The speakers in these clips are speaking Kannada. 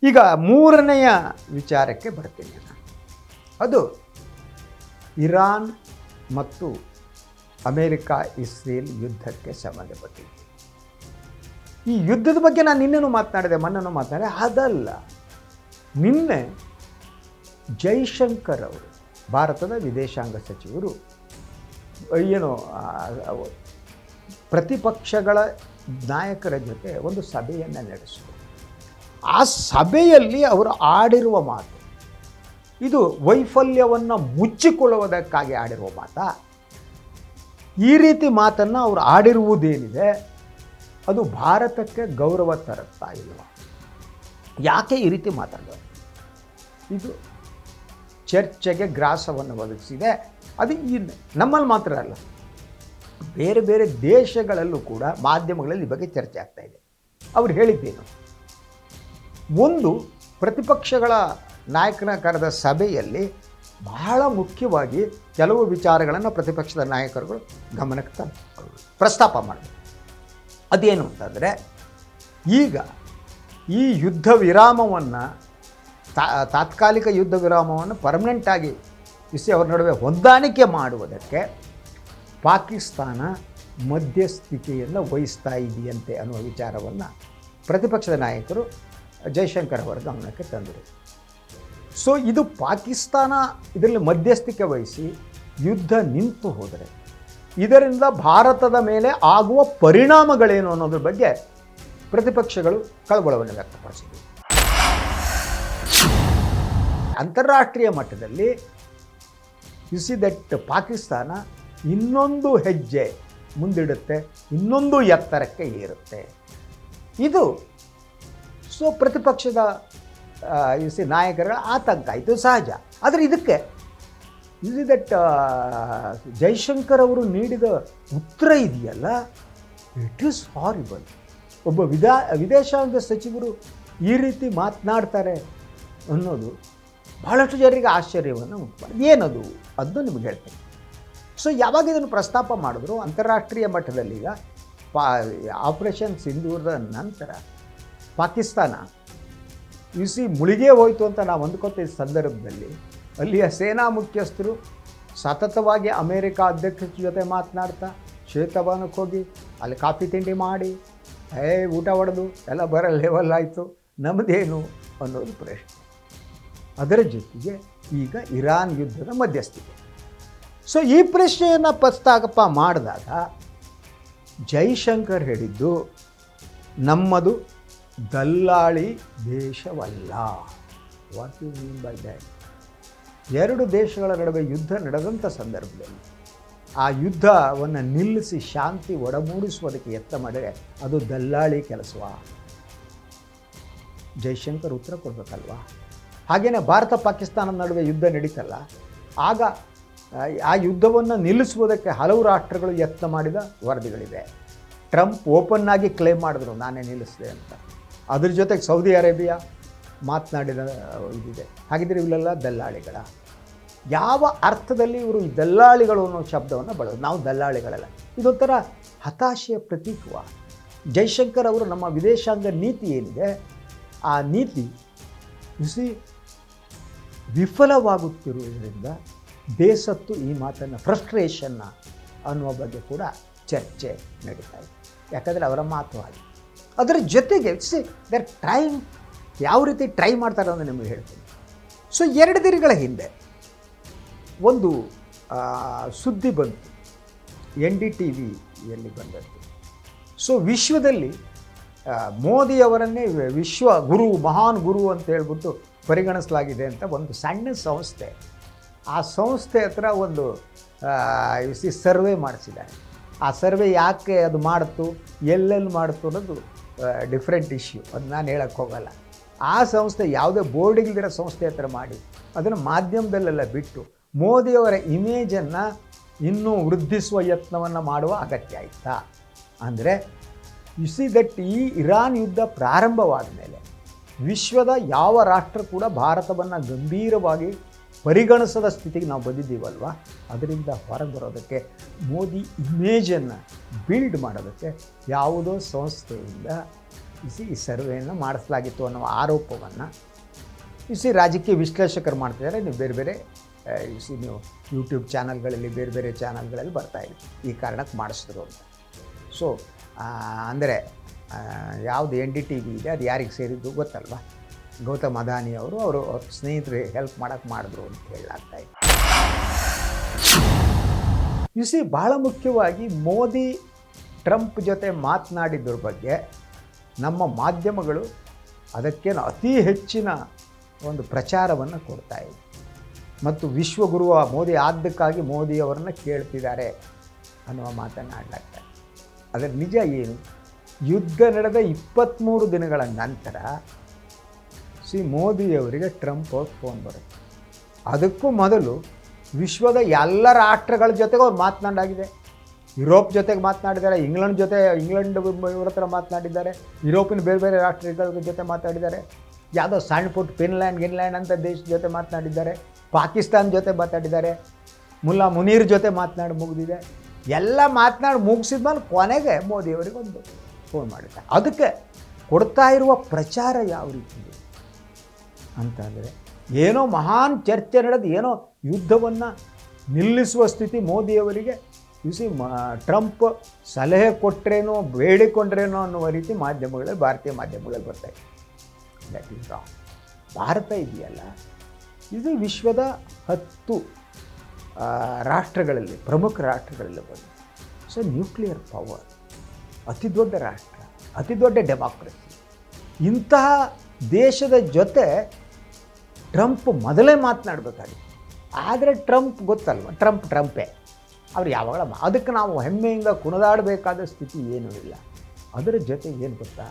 ಈಗ ಮೂರನೆಯ ವಿಚಾರಕ್ಕೆ ಬರ್ತೀನಿ ನಾನು. ಅದು ಇರಾನ್ ಮತ್ತು ಅಮೇರಿಕ ಇಸ್ರೇಲ್ ಯುದ್ಧಕ್ಕೆ ಸಂಬಂಧಪಟ್ಟಿದೆ. ಈ ಯುದ್ಧದ ಬಗ್ಗೆ ನಾನು ನಿನ್ನೆನೂ ಮಾತನಾಡಿದೆ, ಮೊನ್ನೆನೂ ಮಾತನಾಡಿದೆ. ಅದಲ್ಲ, ನಿನ್ನೆ ಜೈಶಂಕರ್ ಅವರು, ಭಾರತದ ವಿದೇಶಾಂಗ ಸಚಿವರು, ಏನು ಪ್ರತಿಪಕ್ಷಗಳ ನಾಯಕರ ಜೊತೆ ಒಂದು ಸಭೆಯನ್ನು ನಡೆಸಿದರು. ಆ ಸಭೆಯಲ್ಲಿ ಅವರು ಆಡಿರುವ ಮಾತು ಇದು ವೈಫಲ್ಯವನ್ನು ಮುಚ್ಚಿಕೊಳ್ಳುವುದಕ್ಕಾಗಿ ಆಡಿರುವ ಮಾತಾ? ಈ ರೀತಿ ಮಾತನ್ನು ಅವರು ಆಡಿರುವುದೇನಿದೆ ಅದು ಭಾರತಕ್ಕೆ ಗೌರವ ತರುತ್ತಾ ಇಲ್ವ? ಯಾಕೆ ಈ ರೀತಿ ಮಾತಾಡೋದು? ಇದು ಚರ್ಚೆಗೆ ಗ್ರಾಸವನ್ನು ಒದಗಿಸಿದೆ. ಅದು ನಮ್ಮಲ್ಲಿ ಮಾತ್ರ ಅಲ್ಲ, ಬೇರೆ ಬೇರೆ ದೇಶಗಳಲ್ಲೂ ಕೂಡ ಮಾಧ್ಯಮಗಳಲ್ಲಿ ಈ ಬಗ್ಗೆ ಚರ್ಚೆ ಆಗ್ತಾ ಇದೆ. ಅವ್ರು ಹೇಳಿದ್ದೇನು? ಒಂದು, ಪ್ರತಿಪಕ್ಷಗಳ ನಾಯಕನ ಕರೆದ ಸಭೆಯಲ್ಲಿ ಬಹಳ ಮುಖ್ಯವಾಗಿ ಕೆಲವು ವಿಚಾರಗಳನ್ನು ಪ್ರತಿಪಕ್ಷದ ನಾಯಕರುಗಳು ಗಮನಕ್ಕೆ ಪ್ರಸ್ತಾಪ ಮಾಡಿದ್ರು. ಅದೇನು ಅಂತಂದರೆ, ಈಗ ಈ ಯುದ್ಧ ವಿರಾಮವನ್ನು, ತಾತ್ಕಾಲಿಕ ಯುದ್ಧ ವಿರಾಮವನ್ನು ಪರ್ಮನೆಂಟಾಗಿ ಅವರ ನಡುವೆ ಹೊಂದಾಣಿಕೆ ಮಾಡುವುದಕ್ಕೆ ಪಾಕಿಸ್ತಾನ ಮಧ್ಯಸ್ಥಿಕೆಯನ್ನು ವಹಿಸ್ತಾ ಇದೆಯಂತೆ ಅನ್ನುವ ವಿಚಾರವನ್ನು ಪ್ರತಿಪಕ್ಷದ ನಾಯಕರು ಜೈಶಂಕರ್ ಅವರ ಗಮನಕ್ಕೆ ತಂದರು. ಸೊ ಇದು ಪಾಕಿಸ್ತಾನ ಇದರಲ್ಲಿ ಮಧ್ಯಸ್ಥಿಕೆ ವಹಿಸಿ ಯುದ್ಧ ನಿಂತು ಹೋದರೆ ಇದರಿಂದ ಭಾರತದ ಮೇಲೆ ಆಗುವ ಪರಿಣಾಮಗಳೇನು ಅನ್ನೋದ್ರ ಬಗ್ಗೆ ಪ್ರತಿಪಕ್ಷಗಳು ಕಳವಳವನ್ನು ವ್ಯಕ್ತಪಡಿಸಿವೆ. ಅಂತಾರಾಷ್ಟ್ರೀಯ ಮಟ್ಟದಲ್ಲಿ ಪಾಕಿಸ್ತಾನ ಇನ್ನೊಂದು ಹೆಜ್ಜೆ ಮುಂದಿಡುತ್ತೆ, ಇನ್ನೊಂದು ಎತ್ತರಕ್ಕೆ ಏರುತ್ತೆ. ಇದು ಪ್ರತಿಪಕ್ಷದ ನಾಯಕರ ಆತಂಕ, ಇದು ಸಹಜ. ಆದರೆ ಇದಕ್ಕೆ ಜೈಶಂಕರ್ ಅವರು ನೀಡಿದ ಉತ್ತರ ಇದೆಯಲ್ಲ, ಇಟ್ ಈಸ್ ಹಾರಿಬಲ್. ಒಬ್ಬ ವಿದೇಶಾಂಗ ಸಚಿವರು ಈ ರೀತಿ ಮಾತನಾಡ್ತಾರೆ ಅನ್ನೋದು ಬಹಳಷ್ಟು ಜನರಿಗೆ ಆಶ್ಚರ್ಯವನ್ನು ಉಂಟು ಮಾಡಿದೆ. ಏನದು ಅದು ನಿಮಗೆ ಹೇಳ್ತೇನೆ. ಯಾವಾಗ ಇದನ್ನು ಪ್ರಸ್ತಾಪ ಮಾಡಿದ್ರು ಅಂತಾರಾಷ್ಟ್ರೀಯ ಮಟ್ಟದಲ್ಲಿ, ಈಗ ಆಪರೇಷನ್ ಸಿಂಧೂರದ ನಂತರ ಪಾಕಿಸ್ತಾನ ಮುಳುಗೇ ಹೋಯಿತು ಅಂತ ನಾವು ಅಂದ್ಕೊತಿದ್ದ ಸಂದರ್ಭದಲ್ಲಿ ಅಲ್ಲಿಯ ಸೇನಾ ಮುಖ್ಯಸ್ಥರು ಸತತವಾಗಿ ಅಮೇರಿಕ ಅಧ್ಯಕ್ಷರ ಜೊತೆ ಮಾತನಾಡ್ತಾ ಶ್ವೇತಭವನಕ್ಕೆ ಹೋಗಿ ಅಲ್ಲಿ ಕಾಫಿ ತಿಂಡಿ ಮಾಡಿ ಊಟ ಹೊಡೆದು ಎಲ್ಲ ಬರೋ ಲೆವೆಲ್ ಆಯಿತು, ನಮ್ಮದೇನು ಅನ್ನೋದು ಪ್ರಶ್ನೆ. ಅದರ ಜೊತೆಗೆ ಈಗ ಇರಾನ್ ಯುದ್ಧದ ಮಧ್ಯಸ್ಥಿಕೆ. ಈ ಪ್ರಶ್ನೆಯನ್ನು ಪ್ರಸ್ತಾಪ ಮಾಡಿದಾಗ ಜೈಶಂಕರ್ ಹೇಳಿದ್ದು, ನಮ್ಮದು ದಲ್ಲಾಳಿ ದೇಶವಲ್ಲ. What you mean by that? ಎರಡು ದೇಶಗಳ ನಡುವೆ ಯುದ್ಧ ನಡೆದಂಥ ಸಂದರ್ಭದಲ್ಲಿ ಆ ಯುದ್ಧವನ್ನು ನಿಲ್ಲಿಸಿ ಶಾಂತಿ ಒಡಮೂಡಿಸುವುದಕ್ಕೆ ಯತ್ನ ಮಾಡಿದರೆ ಅದು ದಲ್ಲಾಳಿ ಕೆಲಸವಾ? ಜೈಶಂಕರ್ ಉತ್ತರ ಕೊಡಬೇಕಲ್ವಾ? ಹಾಗೆಯೇ ಭಾರತ ಪಾಕಿಸ್ತಾನದ ನಡುವೆ ಯುದ್ಧ ನಡೀತಲ್ಲ, ಆಗ ಆ ಯುದ್ಧವನ್ನು ನಿಲ್ಲಿಸುವುದಕ್ಕೆ ಹಲವು ರಾಷ್ಟ್ರಗಳು ಯತ್ನ ಮಾಡಿದ ವರದಿಗಳಿವೆ. ಟ್ರಂಪ್ ಓಪನ್ ಆಗಿ ಕ್ಲೇಮ್ ಮಾಡಿದ್ರು ನಾನೇ ನಿಲ್ಲಿಸಿದೆ ಅಂತ. ಅದ್ರ ಜೊತೆಗೆ ಸೌದಿ ಅರೇಬಿಯಾ ಮಾತನಾಡಿದ ಇದಿದೆ. ಹಾಗಿದ್ರೆ ಇವೆಲ್ಲ ದಲ್ಲಾಳಿಗಳ? ಯಾವ ಅರ್ಥದಲ್ಲಿ ಇವರು ಈ ದಲ್ಲಾಳಿಗಳು ಅನ್ನೋ ಶಬ್ದವನ್ನು ಬಳಸೋದು? ನಾವು ದಲ್ಲಾಳಿಗಳಲ್ಲ. ಇದೊಂಥರ ಹತಾಶೆಯ ಪ್ರತೀಕವ? ಜೈಶಂಕರ್ ಅವರು ನಮ್ಮ ವಿದೇಶಾಂಗ ನೀತಿ ಏನಿದೆ ಆ ನೀತಿ ವಿಫಲವಾಗುತ್ತಿರುವುದರಿಂದ ಬೇಸತ್ತು ಈ ಮಾತನ್ನು, ಫ್ರಸ್ಟ್ರೇಷನ್ನ ಅನ್ನುವ ಬಗ್ಗೆ ಕೂಡ ಚರ್ಚೆ ನಡೀತಾ ಇದೆ. ಯಾಕಂದರೆ ಅವರ ಮಾತು ಹಾಗೆ. ಅದರ ಜೊತೆಗೆ ದರ್ ಟ್ರೈಮ್ ಯಾವ ರೀತಿ ಟ್ರೈ ಮಾಡ್ತಾರೆ ಅಂತ ನಿಮಗೆ ಹೇಳ್ತೀನಿ. 2 ದಿನಗಳ ಹಿಂದೆ ಒಂದು ಸುದ್ದಿ ಬಂತು, NDTVಯಲ್ಲಿ ಬಂದದ್ದು. ವಿಶ್ವದಲ್ಲಿ ಮೋದಿಯವರನ್ನೇ ವಿಶ್ವ ಗುರು, ಮಹಾನ್ ಗುರು ಅಂತ ಹೇಳ್ಬಿಟ್ಟು ಪರಿಗಣಿಸಲಾಗಿದೆ ಅಂತ ಒಂದು ಸಣ್ಣ ಸಂಸ್ಥೆ, ಆ ಸಂಸ್ಥೆ ಹತ್ರ ಒಂದು ಸರ್ವೆ ಮಾಡಿಸಿದ್ದಾರೆ. ಆ ಸರ್ವೆ ಯಾಕೆ ಅದು ಮಾಡ್ತು, ಎಲ್ಲೆಲ್ಲಿ ಮಾಡ್ತು ಅನ್ನೋದು ಡಿಫ್ರೆಂಟ್ ಇಶ್ಯೂ, ಅದು ನಾನು ಹೇಳಕ್ಕೆ ಹೋಗಲ್ಲ. ಆ ಸಂಸ್ಥೆ ಯಾವುದೇ ಬೋರ್ಡಿಗಿಲ್ದಿರೋ ಸಂಸ್ಥೆ ಹತ್ರ ಮಾಡಿ ಅದನ್ನು ಮಾಧ್ಯಮದಲ್ಲೆಲ್ಲ ಬಿಟ್ಟು ಮೋದಿಯವರ ಇಮೇಜನ್ನು ಇನ್ನೂ ವೃದ್ಧಿಸುವ ಯತ್ನವನ್ನು ಮಾಡುವ ಅಗತ್ಯ ಆಯಿತಾ? ಅಂದರೆ ಈ ಇರಾನ್ ಯುದ್ಧ ಪ್ರಾರಂಭವಾದ ಮೇಲೆ ವಿಶ್ವದ ಯಾವ ರಾಷ್ಟ್ರ ಕೂಡ ಭಾರತವನ್ನು ಗಂಭೀರವಾಗಿ ಪರಿಗಣಿಸದ ಸ್ಥಿತಿಗೆ ನಾವು ಬಂದಿದ್ದೀವಲ್ವ. ಅದರಿಂದ ಹೊರಗೆ ಬರೋದಕ್ಕೆ, ಮೋದಿ ಇಮೇಜನ್ನು ಬಿಲ್ಡ್ ಮಾಡೋದಕ್ಕೆ ಯಾವುದೋ ಸಂಸ್ಥೆಯಿಂದ ಈ ಸರ್ವೆಯನ್ನು ಮಾಡಿಸಲಾಗಿತ್ತು ಅನ್ನೋ ಆರೋಪವನ್ನು ರಾಜಕೀಯ ವಿಶ್ಲೇಷಕರು ಮಾಡ್ತಿದ್ದಾರೆ. ನೀವು ಬೇರೆ ಬೇರೆ ನೀವು ಯೂಟ್ಯೂಬ್ ಚಾನಲ್ಗಳಲ್ಲಿ ಬೇರೆ ಬೇರೆ ಚಾನಲ್ಗಳಲ್ಲಿ ಬರ್ತಾಯಿದೆ ಈ ಕಾರಣಕ್ಕೆ ಮಾಡಿಸಿದ್ರು ಅಂತ. ಸೊ ಅಂದರೆ ಯಾವುದು NDTV ಇದೆ ಅದು ಯಾರಿಗೆ ಸೇರಿದ್ದು ಗೊತ್ತಲ್ವ, ಗೌತಮ್ ಅದಾನಿ ಅವರು ಅವ್ರ ಸ್ನೇಹಿತರು ಹೆಲ್ಪ್ ಮಾಡೋಕ್ಕೆ ಮಾಡಿದ್ರು ಅಂತ ಹೇಳಲಾಗ್ತಾಯಿದೆ. ಭಾಳ ಮುಖ್ಯವಾಗಿ ಮೋದಿ ಟ್ರಂಪ್ ಜೊತೆ ಮಾತನಾಡಿದ್ರ ಬಗ್ಗೆ ನಮ್ಮ ಮಾಧ್ಯಮಗಳು ಅದಕ್ಕೇನು ಅತಿ ಹೆಚ್ಚಿನ ಒಂದು ಪ್ರಚಾರವನ್ನು ಕೊಡ್ತಾಯಿದೆ ಮತ್ತು ವಿಶ್ವಗುರುವ ಮೋದಿ ಆದ್ದಕ್ಕಾಗಿ ಮೋದಿಯವರನ್ನು ಕೇಳ್ತಿದ್ದಾರೆ ಅನ್ನುವ ಮಾತನ್ನು ಆಡಲಾಗ್ತದೆ. ಅದರ ನಿಜ ಏನು? ಯುದ್ಧ ನಡೆದ 23 ದಿನಗಳ ನಂತರ ಮೋದಿಯವರಿಗೆ ಟ್ರಂಪ್ ಅವ್ರ ಫೋನ್ ಬರುತ್ತೆ. ಅದಕ್ಕೂ ಮೊದಲು ವಿಶ್ವದ ಎಲ್ಲ ರಾಷ್ಟ್ರಗಳ ಜೊತೆಗೆ ಅವ್ರು ಮಾತನಾಡಾಗಿದೆ. ಯುರೋಪ್ ಜೊತೆಗೆ ಮಾತನಾಡಿದ್ದಾರೆ, ಇಂಗ್ಲೆಂಡ್ ಇವ್ರ ಹತ್ರ ಮಾತನಾಡಿದ್ದಾರೆ, ಯುರೋಪಿನ ಬೇರೆ ಬೇರೆ ರಾಷ್ಟ್ರಗಳ ಜೊತೆ ಮಾತಾಡಿದ್ದಾರೆ, ಯಾವುದೋ ಸಣ್ಣ ಪುಟ್ಟ ಗಿನ್ಲ್ಯಾಂಡ್ ಅಂತ ದೇಶದ ಜೊತೆ ಮಾತನಾಡಿದ್ದಾರೆ, ಪಾಕಿಸ್ತಾನ ಜೊತೆ ಮಾತಾಡಿದ್ದಾರೆ, ಮುಲ್ಲಾ ಮುನೀರ್ ಜೊತೆ ಮಾತನಾಡಿ ಮುಗಿದಿದೆ. ಎಲ್ಲ ಮಾತನಾಡಿ ಮುಗಿಸಿದ್ಮೇಲೆ ಕೊನೆಗೆ ಮೋದಿಯವರಿಗೆ ಒಂದು ಫೋನ್ ಮಾಡಿದ್ದಾರೆ. ಅದಕ್ಕೆ ಕೊಡ್ತಾ ಇರುವ ಪ್ರಚಾರ ಯಾವ ರೀತಿ ಅಂತಂದರೆ ಏನೋ ಮಹಾನ್ ಚರ್ಚೆ ನಡೆದು ಏನೋ ಯುದ್ಧವನ್ನು ನಿಲ್ಲಿಸುವ ಸ್ಥಿತಿ ಮೋದಿಯವರಿಗೆ ಟ್ರಂಪ್ ಸಲಹೆ ಕೊಟ್ಟರೇನೋ ಬೇಡಿಕೊಂಡ್ರೇನೋ ಅನ್ನುವ ರೀತಿ ಮಾಧ್ಯಮಗಳಲ್ಲಿ ಭಾರತೀಯ ಮಾಧ್ಯಮಗಳಲ್ಲಿ ಬರ್ತಾಯಿದೆ. That is wrong. ಭಾರತ ಇದೆಯಲ್ಲ, ಇದು ವಿಶ್ವದ 10 ರಾಷ್ಟ್ರಗಳಲ್ಲಿ ಪ್ರಮುಖ ರಾಷ್ಟ್ರಗಳಲ್ಲಿ ಬಂದು ನ್ಯೂಕ್ಲಿಯರ್ ಪವರ್, ಅತಿ ದೊಡ್ಡ ರಾಷ್ಟ್ರ, ಅತಿ ದೊಡ್ಡ ಡೆಮಾಕ್ರಸಿ. ಇಂತಹ ದೇಶದ ಜೊತೆ ಟ್ರಂಪ್ ಮೊದಲೇ ಮಾತನಾಡಬೇಕಾಗಿತ್ತು. ಆದರೆ ಟ್ರಂಪ್ ಗೊತ್ತಲ್ವ, ಟ್ರಂಪೇ ಅವ್ರು ಯಾವಾಗಲ ಅದಕ್ಕೆ ನಾವು ಹೆಮ್ಮೆಯಿಂದ ಕುಣಿದಾಡಬೇಕಾದ ಸ್ಥಿತಿ ಏನೂ ಇಲ್ಲ. ಅದರ ಜೊತೆ ಏನು ಗೊತ್ತಾ,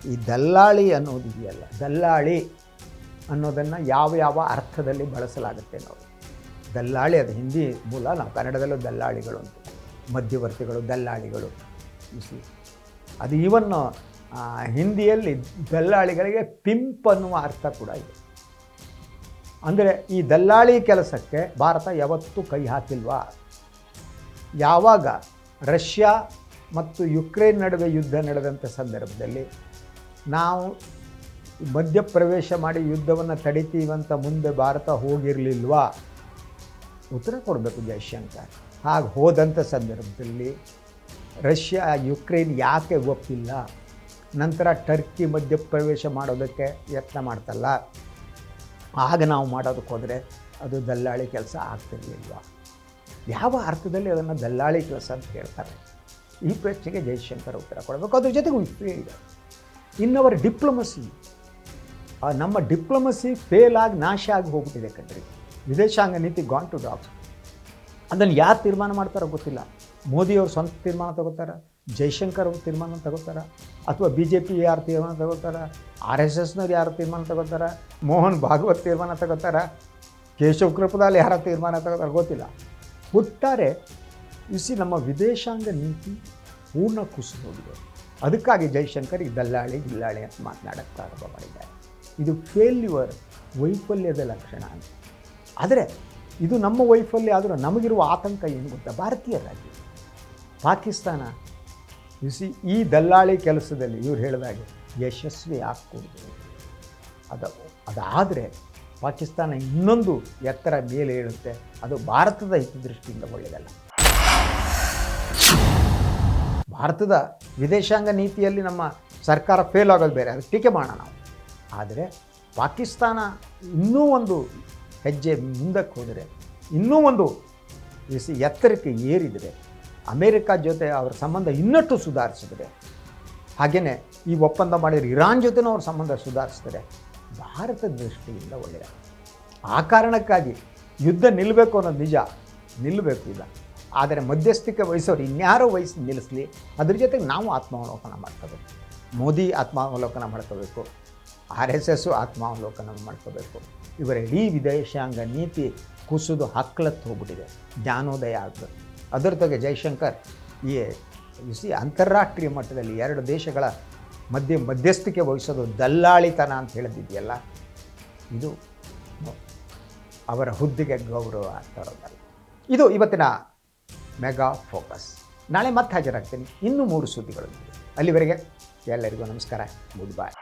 ಈ ದಲ್ಲಾಳಿ ಅನ್ನೋದಿದೆಯಲ್ಲ, ದಲ್ಲಾಳಿ ಅನ್ನೋದನ್ನು ಯಾವ ಅರ್ಥದಲ್ಲಿ ಬಳಸಲಾಗುತ್ತೆ ನಾವು. ದಲ್ಲಾಳಿ ಅದು ಹಿಂದಿ ಮೂಲ, ನಾವು ಕನ್ನಡದಲ್ಲೂ ದಲ್ಲಾಳಿಗಳು ಅಂತ, ಮಧ್ಯವರ್ತಿಗಳು, ದಲ್ಲಾಳಿಗಳು. ಅದು ಈವನ್ ಹಿಂದಿಯಲ್ಲಿ ದಲ್ಲಾಳಿಗಳಿಗೆ ಪಿಂಪ್ ಅನ್ನುವ ಅರ್ಥ ಕೂಡ ಇದೆ. ಅಂದರೆ ಈ ದಲ್ಲಾಳಿ ಕೆಲಸಕ್ಕೆ ಭಾರತ ಯಾವತ್ತೂ ಕೈ ಹಾಕಿಲ್ವಾ? ಯಾವಾಗ ರಷ್ಯಾ ಮತ್ತು ಯುಕ್ರೇನ್ ನಡುವೆ ಯುದ್ಧ ನಡೆದಂಥ ಸಂದರ್ಭದಲ್ಲಿ ನಾವು ಮಧ್ಯಪ್ರವೇಶ ಮಾಡಿ ಯುದ್ಧವನ್ನು ತಡಿತೀವಂತ ಮುಂದೆ ಭಾರತ ಹೋಗಿರಲಿಲ್ವಾ? ಉತ್ತರ ಕೊಡಬೇಕು ಜಯಶಂಕರ್. ಹಾಗೆ ಹೋದಂಥ ಸಂದರ್ಭದಲ್ಲಿ ರಷ್ಯಾ ಯುಕ್ರೇನ್ ಯಾಕೆ ಒಪ್ಪಿಲ್ಲ? ನಂತರ ಟರ್ಕಿ ಮಧ್ಯಪ್ರವೇಶ ಮಾಡೋದಕ್ಕೆ ಯತ್ನ ಮಾಡ್ತಲ್ಲ, ಆಗ ನಾವು ಮಾಡೋದಕ್ಕೆ ಹೋದರೆ ಅದು ದಲ್ಲಾಳಿ ಕೆಲಸ ಆಗ್ತಿರಲಿಲ್ವ? ಯಾವ ಅರ್ಥದಲ್ಲಿ ಅದನ್ನು ದಲ್ಲಾಳಿ ಕೆಲಸ ಅಂತ ಹೇಳ್ತಾರೆ? ಈ ಪ್ರಶ್ನೆಗೆ ಜಯಶಂಕರ್ ಉತ್ತರ ಕೊಡಬೇಕು. ಅದ್ರ ಜೊತೆಗೆ ಇದೆ ಇನ್ನವರ ಡಿಪ್ಲೊಮಸಿ. ನಮ್ಮ ಡಿಪ್ಲೊಮಸಿ ಫೇಲ್ ಆಗಿ ನಾಶ ಆಗಿ ಹೋಗ್ಬಿಟ್ಟಿದೆ ಕಣ್ರಿ. ವಿದೇಶಾಂಗ ನೀತಿ ಗಾನ್ ಟು ಡಾಗ್ಸ್. ಅದನ್ನು ಯಾರು ತೀರ್ಮಾನ ಮಾಡ್ತಾರೋ ಗೊತ್ತಿಲ್ಲ. ಮೋದಿಯವರು ಸ್ವಂತ ತೀರ್ಮಾನ ತಗೋತಾರ, ಜೈಶಂಕರ್ ಅವರು ತೀರ್ಮಾನ ತಗೋತಾರ, ಅಥವಾ BJP ಯಾರು ತೀರ್ಮಾನ ತಗೋತಾರ, RSSನವ್ರು ಯಾರು ತೀರ್ಮಾನ ತಗೋತಾರ, ಮೋಹನ್ ಭಾಗವತ್ ತೀರ್ಮಾನ ತಗೋತಾರ, ಕೇಶವ್ ಕೃಪಲಾಲ್ ಯಾರ ತೀರ್ಮಾನ ತಗೋತಾರ ಗೊತ್ತಿಲ್ಲ. ಒಟ್ಟಾರೆ ನಮ್ಮ ವಿದೇಶಾಂಗ ನೀತಿ ಪೂರ್ಣ ಕುಸಿದು ಹೋಗಿದೆ. ಅದಕ್ಕಾಗಿ ಜೈಶಂಕರ್ ಈ ದಲ್ಲಾಳಿ ಅಂತ ಮಾತನಾಡೋಕ್ಕೆ ಪ್ರಾರಂಭ ಮಾಡಿದ್ದಾರೆ. ಇದು ಫೇಲ್ಯೂರ್, ವೈಫಲ್ಯದ ಲಕ್ಷಣ ಅಂತ. ಆದರೆ ಇದು ನಮ್ಮ ವೈಫಲ್ಯ ಆದರೂ ನಮಗಿರುವ ಆತಂಕ ಏನು ಗೊತ್ತಾ? ಭಾರತೀಯರಾಗಿ ಪಾಕಿಸ್ತಾನ ಈ ದಲ್ಲಾಳಿ ಕೆಲಸದಲ್ಲಿ ಇವ್ರು ಹೇಳಿದಾಗೆ ಯಶಸ್ವಿ ಆಗ್ಕೊಡ್ಬೋದು. ಅದಾದರೆ ಪಾಕಿಸ್ತಾನ ಇನ್ನೊಂದು ಎತ್ತರ ಮೇಲೆ ಏಳುತ್ತೆ. ಅದು ಭಾರತದ ಹಿತದೃಷ್ಟಿಯಿಂದ ಒಳ್ಳೆಯದಲ್ಲ. ಭಾರತದ ವಿದೇಶಾಂಗ ನೀತಿಯಲ್ಲಿ ನಮ್ಮ ಸರ್ಕಾರ ಫೇಲ್ ಆಗೋದು ಬೇರೆ, ಅದು ಟೀಕೆ ಮಾಡೋಣ ನಾವು. ಆದರೆ ಪಾಕಿಸ್ತಾನ ಇನ್ನೂ ಒಂದು ಹೆಜ್ಜೆ ಮುಂದಕ್ಕೆ ಹೋದರೆ, ಇನ್ನೂ ಒಂದು ಎತ್ತರಕ್ಕೆ ಏರಿದರೆ, ಅಮೇರಿಕ ಜೊತೆ ಅವರ ಸಂಬಂಧ ಇನ್ನಷ್ಟು ಸುಧಾರಿಸಿದರೆ, ಹಾಗೆಯೇ ಈ ಒಪ್ಪಂದ ಮಾಡಿದರೆ ಇರಾನ್ ಜೊತೆನೂ ಅವ್ರ ಸಂಬಂಧ ಸುಧಾರಿಸಿದರೆ ಭಾರತದ ದೃಷ್ಟಿಯಿಂದ ಒಳ್ಳೆಯದು. ಆ ಕಾರಣಕ್ಕಾಗಿ ಯುದ್ಧ ನಿಲ್ಲಬೇಕು ಅನ್ನೋದು ನಿಜ, ನಿಲ್ಲಬೇಕು ಇಲ್ಲ. ಆದರೆ ಮಧ್ಯಸ್ಥಿಕೆ ವಹಿಸೋರು ಇನ್ಯಾರೋ ವಹಿಸಿ ನಿಲ್ಲಿಸಲಿ, ಅದ್ರ ಜೊತೆಗೆ ನಾವು ಆತ್ಮಾವಲೋಕನ ಮಾಡ್ಕೋಬೇಕು. ಮೋದಿ ಆತ್ಮಾವಲೋಕನ ಮಾಡ್ಕೋಬೇಕು, RSS ಆತ್ಮಾವಲೋಕನ ಮಾಡ್ಕೋಬೇಕು. ಇವರ ಇಡೀ ವಿದೇಶಾಂಗ ನೀತಿ ಕುಸಿದು ಹಕ್ಕಲತ್ತು ಹೋಗ್ಬಿಟ್ಟಿದೆ, ಜ್ಞಾನೋದಯ ಆಗಬೇಕು. ಅದರ ಜೊತೆಗೆ ಜೈಶಂಕರ್ ಅಂತಾರಾಷ್ಟ್ರೀಯ ಮಟ್ಟದಲ್ಲಿ 2 ದೇಶಗಳ ಮಧ್ಯಸ್ಥಿಕೆ ವಹಿಸೋದು ದಲ್ಲಾಳಿತನ ಅಂತ ಹೇಳಿದ್ದಿದೆಯಲ್ಲ, ಇದು ಅವರ ಹುದ್ದೆಗೆ ಗೌರವ ತರೋದಲ್ಲ. ಇದು ಇವತ್ತಿನ ಮೆಗಾ ಫೋಕಸ್. ನಾಳೆ ಮತ್ತೆ ಹಾಜರಾಗ್ತೀನಿ ಇನ್ನೂ 3 ಸುದ್ದಿಗಳು. ಅಲ್ಲಿವರೆಗೆ ಎಲ್ಲರಿಗೂ ನಮಸ್ಕಾರ. ಗುಡ್ ಬಾಯ್.